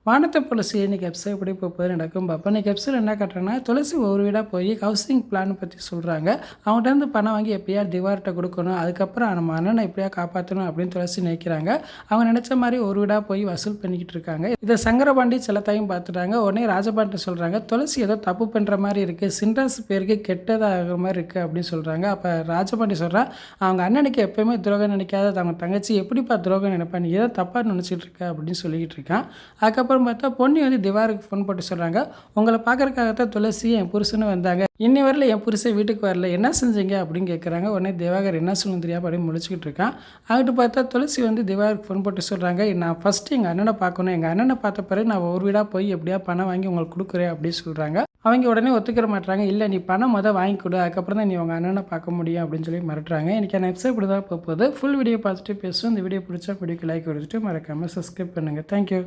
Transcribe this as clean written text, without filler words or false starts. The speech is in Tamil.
வானத்தை துளசி இன்றைக்கி எபிசோட் எப்படி போகுது நடக்கும் பார்ப்போம். இன்றைக்கி எபிசோட் என்ன காட்டுறேன்னா, துளசி ஒரு வீடாக போய் ஹவுசிங் பிளான் பற்றி சொல்கிறாங்க. அவங்கள்ட்ட பணம் வாங்கி எப்படியா திவார்கிட்ட கொடுக்கணும், அதுக்கப்புறம் நம்ம அண்ணனை எப்படியா காப்பாற்றணும் அப்படின்னு துளசி நினைக்கிறாங்க. அவங்க நினச்ச மாதிரி ஒரு வீடாக போய் வசூல் பண்ணிக்கிட்டு இருக்காங்க. இதை சங்கரபாண்டி சிலத்தையும் பார்த்துட்டாங்க. உடனே ராஜபாண்டி சொல்கிறாங்க, துளசி ஏதோ தப்பு பண்ணுற மாதிரி இருக்குது, சின்ராஸ் பேருக்கு கெட்டதாக மாதிரி இருக்குது அப்படின்னு சொல்கிறாங்க. அப்போ ராஜபாண்டி சொல்கிறா, அவங்க அண்ணனுக்கு எப்போயுமே துரோகம் நினைக்காத அவங்க தங்கச்சி எப்படிப்பா துரோகம் நினைப்பா, நீ ஏதோ தப்பாக நினச்சிட்டு இருக்க அப்படின்னு சொல்லிக்கிட்டு இருக்கான். அதுக்கப்புறம் பார்த்தா பொன்னி திவாருக்கு ஃபோன் போட்டு சொல்கிறாங்க, உங்களை பார்க்குறக்காகத்தான் துளசி என் புருஷனும் வந்தாங்க, இன்னி வரல என் புருஷன் வீட்டுக்கு வரல, என்ன செஞ்சீங்க அப்படின்னு கேட்குறாங்க. உடனே திவாகர் என்ன சொல்லணும் தெரியாமல் அப்படின்னு முடிச்சுக்கிட்டு இருக்கான். அங்கிட்டு பார்த்தா துளசி திவாருக்கு ஃபோன் போட்டு சொல்கிறாங்க, நான் ஃபஸ்ட்டு எங்கள் அண்ணனை பார்க்கணும், எங்கள் அண்ணனை பார்த்த பிறகு நான் ஒரு வீடாக போய் எப்படியா பணம் வாங்கி உங்களுக்கு கொடுக்குறேன் அப்படின்னு சொல்கிறாங்க. அவங்க உடனே ஒத்துக்கிற மாட்டாங்க. இல்லை நீ பணம் வாங்கி கொடு, அதுக்கப்புறம் தான் நீ உங்கள் அண்ணனை பார்க்க முடியும் அப்படின்னு சொல்லி மிரட்டுறாங்க. எனக்கு அந்த எபிசோட் இப்படி தான் போகுது. ஃபுல் வீடியோ பார்த்துட்டு பேசுவோம். இந்த வீடியோ பிடிச்சா பிடிக்க லைக் கொடுத்துட்டு மறக்காமல் சப்ஸ்கிரைப் பண்ணுங்கள். தேங்க்யூ.